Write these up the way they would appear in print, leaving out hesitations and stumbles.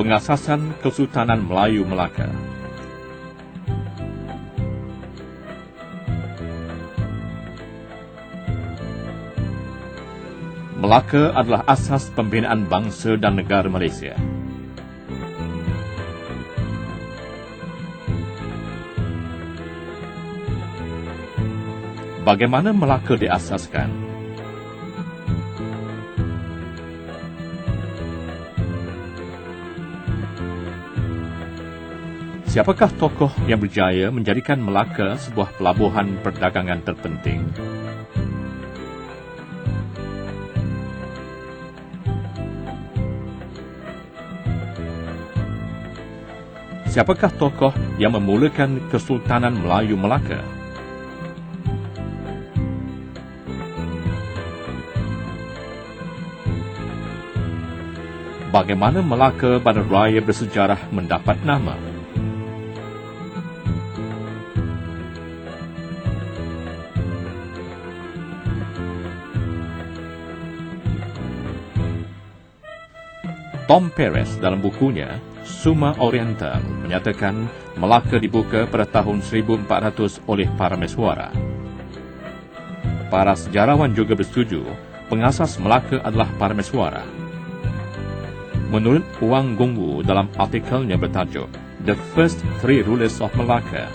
pengasasan Kesultanan Melayu Melaka. Melaka adalah asas pembinaan bangsa dan negara Malaysia. Bagaimana Melaka diasaskan? Siapakah tokoh yang berjaya menjadikan Melaka sebuah pelabuhan perdagangan terpenting? Siapakah tokoh yang memulakan Kesultanan Melayu Melaka? Bagaimana Melaka Bandar Raya bersejarah mendapat nama? Tom Perez dalam bukunya Suma Oriental menyatakan Melaka dibuka pada tahun 1400 oleh Parameswara. Para sejarawan juga bersetuju pengasas Melaka adalah Parameswara. Menurut Wang Gungwu dalam artikelnya bertajuk The First Three Rulers of Melaka,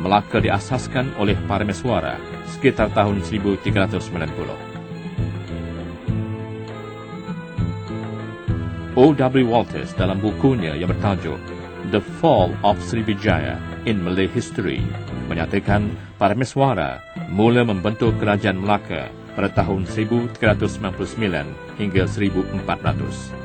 Melaka diasaskan oleh Parameswara sekitar tahun 1390. O.W. Walters dalam bukunya yang bertajuk The Fall of Sriwijaya in Malay History menyatakan Parameswara mula membentuk kerajaan Melaka pada tahun 1399 hingga 1400.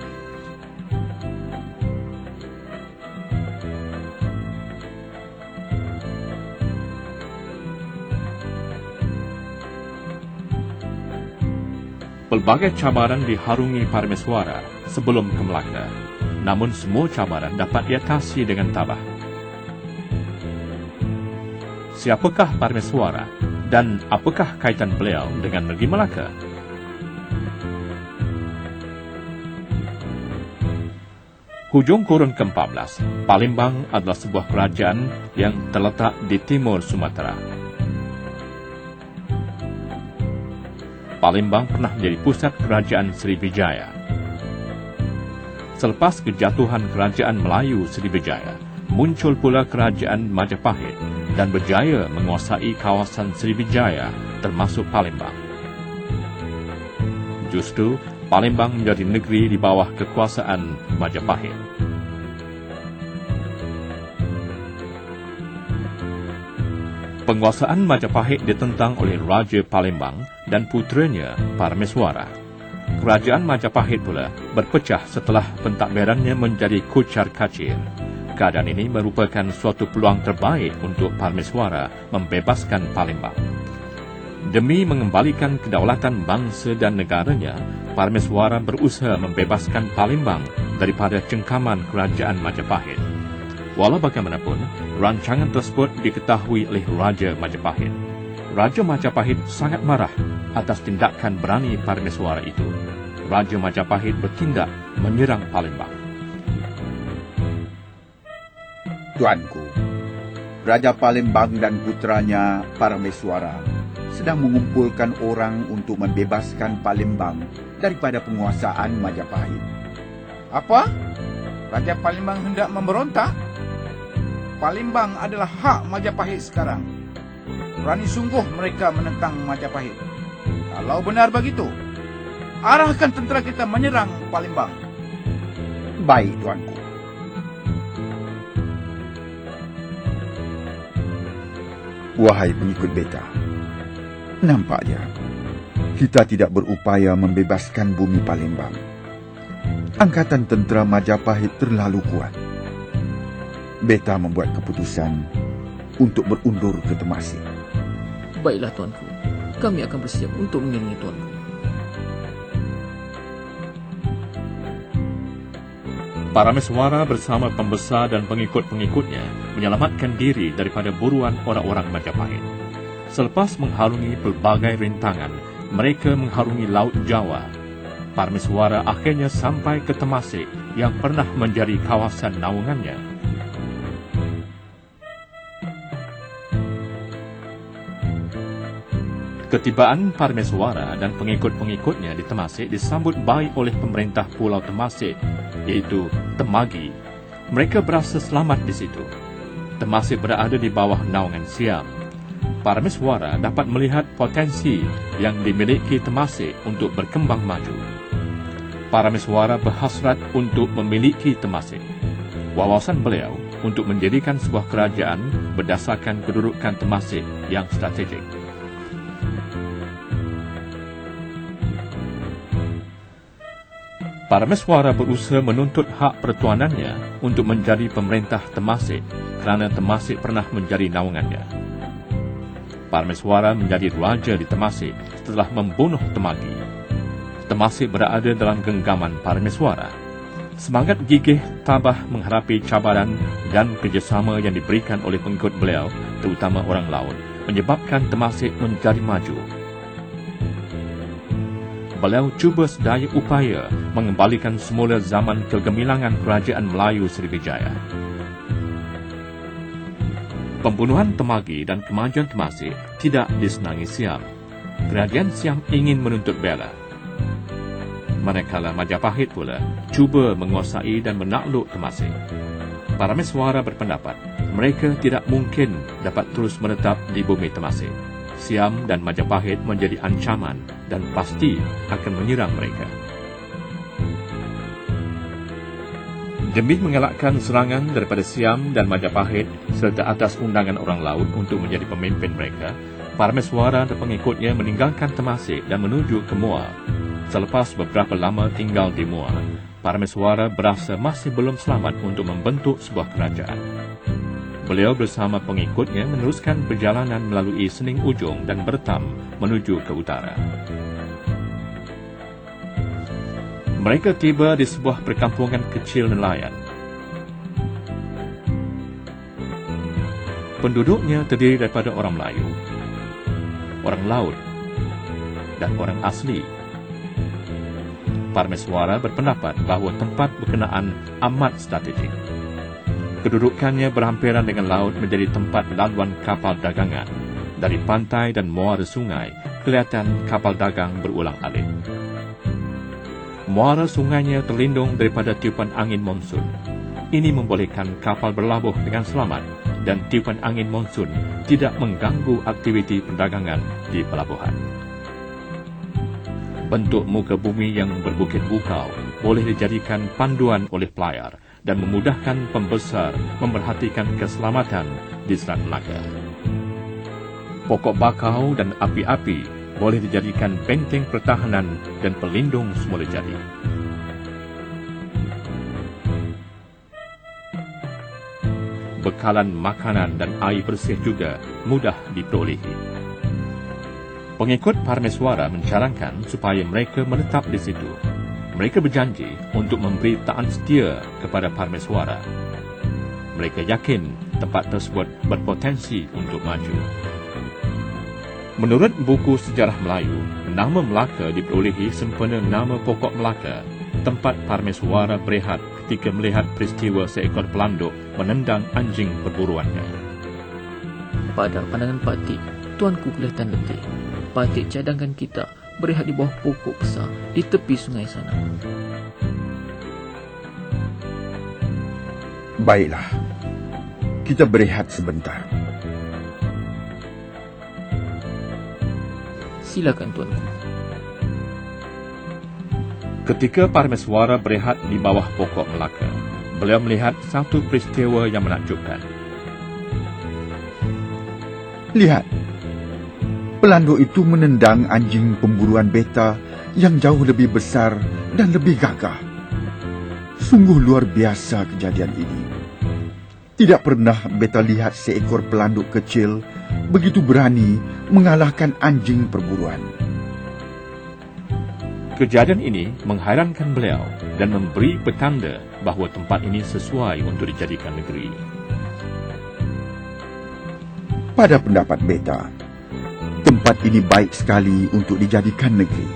Pelbagai cabaran diharungi Parameswara sebelum ke Melaka, namun semua cabaran dapat diatasi dengan tabah. Siapakah Parameswara dan apakah kaitan beliau dengan negeri Melaka? Hujung kurun ke-14, Palembang adalah sebuah kerajaan yang terletak di timur Sumatera. Palembang pernah menjadi pusat kerajaan Sriwijaya. Selepas kejatuhan kerajaan Melayu Sriwijaya, muncul pula kerajaan Majapahit dan berjaya menguasai kawasan Sriwijaya termasuk Palembang. Justru, Palembang menjadi negeri di bawah kekuasaan Majapahit. Penguasaan Majapahit ditentang oleh Raja Palembang dan puteranya Parameswara. Kerajaan Majapahit pula berpecah setelah pentadbirannya menjadi kucar-kacir. Keadaan ini merupakan suatu peluang terbaik untuk Parameswara membebaskan Palembang. Demi mengembalikan kedaulatan bangsa dan negaranya, Parameswara berusaha membebaskan Palembang daripada cengkaman kerajaan Majapahit. Walau bagaimanapun, rancangan tersebut diketahui oleh Raja Majapahit. Raja Majapahit sangat marah atas tindakan berani Parameswara itu. Raja Majapahit bertindak menyerang Palembang. Tuanku, Raja Palembang dan putranya Parameswara sedang mengumpulkan orang untuk membebaskan Palembang daripada penguasaan Majapahit. Apa? Raja Palembang hendak memberontak? Palembang adalah hak Majapahit sekarang. Berani sungguh mereka menentang Majapahit. Kalau benar begitu, arahkan tentera kita menyerang Palembang. Baik, tuanku. Wahai pengikut beta, nampaknya kita tidak berupaya membebaskan bumi Palembang. Angkatan tentera Majapahit terlalu kuat. Beta membuat keputusan untuk berundur ke Temasek. Baiklah, tuanku. Kami akan bersiap untuk mengiringi tuanku. Parameswara bersama pembesar dan pengikut-pengikutnya menyelamatkan diri daripada buruan orang-orang Majapahit. Selepas mengharungi pelbagai rintangan, mereka mengharungi Laut Jawa. Parmeswara akhirnya sampai ke Temasek yang pernah menjadi kawasan naungannya. Ketibaan Parmeswara dan pengikut-pengikutnya di Temasek disambut baik oleh pemerintah Pulau Temasek, iaitu Temagi. Mereka berasa selamat di situ. Temasek berada di bawah naungan Siam. Parmeswara dapat melihat potensi yang dimiliki Temasek untuk berkembang maju. Parmeswara berhasrat untuk memiliki Temasek. Wawasan beliau untuk mendirikan sebuah kerajaan berdasarkan kedudukan Temasek yang strategik. Parmeswara berusaha menuntut hak pertuanannya untuk menjadi pemerintah Temasek kerana Temasek pernah menjadi naungannya. Parmeswara menjadi raja di Temasek setelah membunuh Temagi. Temasek berada dalam genggaman Parmeswara. Semangat gigih tabah menghadapi cabaran dan kerjasama yang diberikan oleh pengikut beliau, terutama orang laut, menyebabkan Temasek menjadi maju. Beliau cuba sedaya upaya mengembalikan semula zaman kegemilangan Kerajaan Melayu Sriwijaya. Pembunuhan Temagi dan kemajuan Temasek tidak disenangi Siam. Kerajaan Siam ingin menuntut bela. Manakala Majapahit pula cuba menguasai dan menakluk Temasek. Parmeswara berpendapat mereka tidak mungkin dapat terus menetap di bumi Temasek. Siam dan Majapahit menjadi ancaman dan pasti akan menyerang mereka. Demi mengelakkan serangan daripada Siam dan Majapahit serta atas undangan orang laut untuk menjadi pemimpin mereka, Parmeswara dan pengikutnya meninggalkan Temasek dan menuju ke Muar. Selepas beberapa lama tinggal di Muar, Parmeswara berasa masih belum selamat untuk membentuk sebuah kerajaan. Beliau bersama pengikutnya meneruskan perjalanan melalui Sening Ujung dan Bertam menuju ke utara. Mereka tiba di sebuah perkampungan kecil nelayan. Penduduknya terdiri daripada orang Melayu, orang laut, dan orang asli. Parmeswara berpendapat bahawa tempat berkenaan amat strategik. Kedudukannya berhampiran dengan laut menjadi tempat laluan kapal dagangan. Dari pantai dan muara sungai, kelihatan kapal dagang berulang-alik. Muara sungainya terlindung daripada tiupan angin monsun. Ini membolehkan kapal berlabuh dengan selamat dan tiupan angin monsun tidak mengganggu aktiviti perdagangan di pelabuhan. Bentuk muka bumi yang berbukit bukau boleh dijadikan panduan oleh pelayar dan memudahkan pembesar memerhatikan keselamatan di Selat Melaka. Pokok bakau dan api-api boleh dijadikan benteng pertahanan dan pelindung semula jadi. Bekalan makanan dan air bersih juga mudah diperolehi. Pengikut Parmeswara mencarankan supaya mereka menetap di situ. Mereka berjanji untuk memberi taat setia kepada Parmeswara. Mereka yakin tempat tersebut berpotensi untuk maju. Menurut buku sejarah Melayu, nama Melaka diperolehi sempena nama pokok Melaka, tempat Parmeswara berehat ketika melihat peristiwa seekor pelanduk menendang anjing perburuannya. Pada pandangan Patik, tuanku kelihatan letih. Patik cadangkan kita berehat di bawah pokok besar di tepi sungai sana. Baiklah, kita berehat sebentar. Silakan tuanku. Ketika Parmeswara berehat di bawah pokok Melaka, beliau melihat satu peristiwa yang menakjubkan. Lihat, pelanduk itu menendang anjing pemburuan beta yang jauh lebih besar dan lebih gagah. Sungguh luar biasa kejadian ini. Tidak pernah beta lihat seekor pelanduk kecil begitu berani mengalahkan anjing perburuan. Kejadian ini menghairankan beliau dan memberi petanda bahawa tempat ini sesuai untuk dijadikan negeri. Pada pendapat beta, tempat ini baik sekali untuk dijadikan negeri.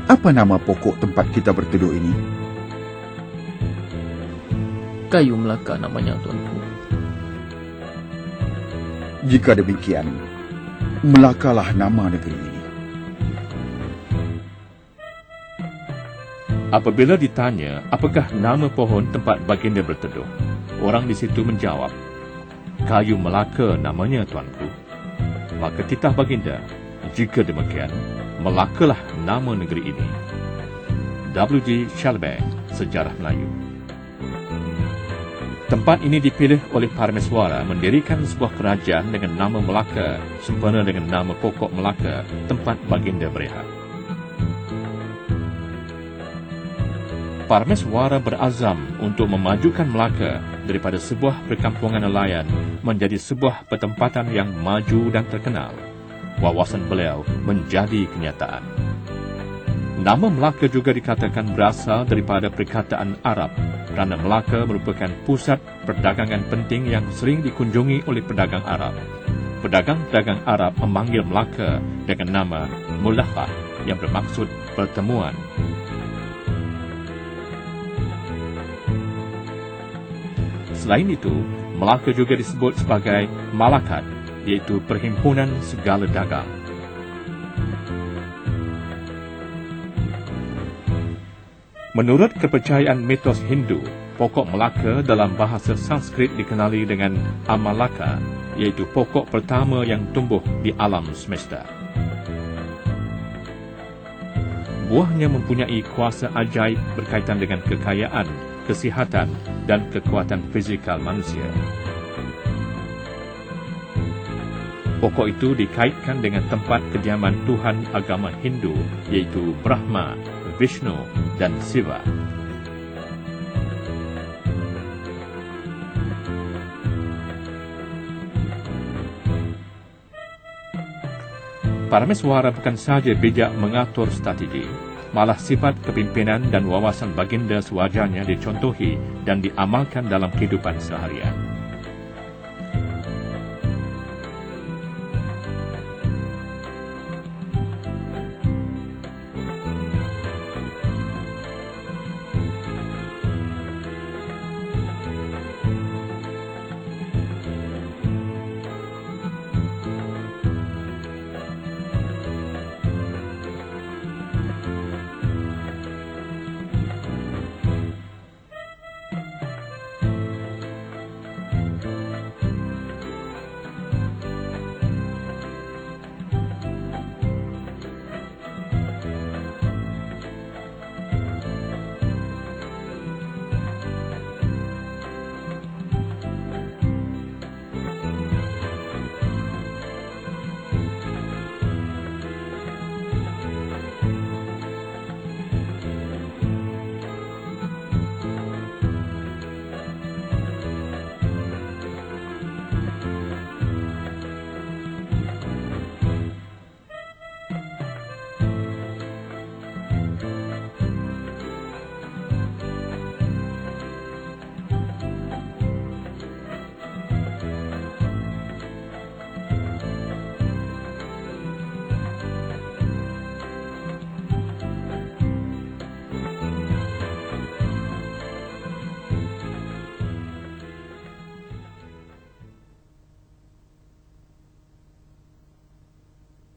Apa nama pokok tempat kita berteduh ini? Kayu Melaka namanya, Tuanku. Jika demikian, Melakalah nama negeri ini. Apabila ditanya apakah nama pohon tempat baginda berteduh, orang di situ menjawab, Kayu Melaka namanya, Tuanku. Maka titah baginda, jika demikian, Melakalah nama negeri ini. W.G. Shalbag, Sejarah Melayu. Tempat ini dipilih oleh Parameswara mendirikan sebuah kerajaan dengan nama Melaka sempena dengan nama pokok Melaka, tempat baginda berehat. Parameswara berazam untuk memajukan Melaka daripada sebuah perkampungan nelayan menjadi sebuah pertempatan yang maju dan terkenal. Wawasan beliau menjadi kenyataan. Nama Melaka juga dikatakan berasal daripada perkataan Arab kerana Melaka merupakan pusat perdagangan penting yang sering dikunjungi oleh pedagang Arab. Pedagang-pedagang Arab memanggil Melaka dengan nama Mulahah yang bermaksud pertemuan. Selain itu, Melaka juga disebut sebagai Malakat, iaitu perhimpunan segala dagang. Menurut kepercayaan mitos Hindu, pokok Melaka dalam bahasa Sanskrit dikenali dengan Amalaka, iaitu pokok pertama yang tumbuh di alam semesta. Buahnya mempunyai kuasa ajaib berkaitan dengan kekayaan, kesihatan dan kekuatan fizikal manusia. Pokok itu dikaitkan dengan tempat kediaman Tuhan agama Hindu, iaitu Brahma, Vishnu dan Siva. Parameswara bukan sahaja bijak mengatur strategi, malah sifat kepimpinan dan wawasan baginda sewajarnya dicontohi dan diamalkan dalam kehidupan seharian.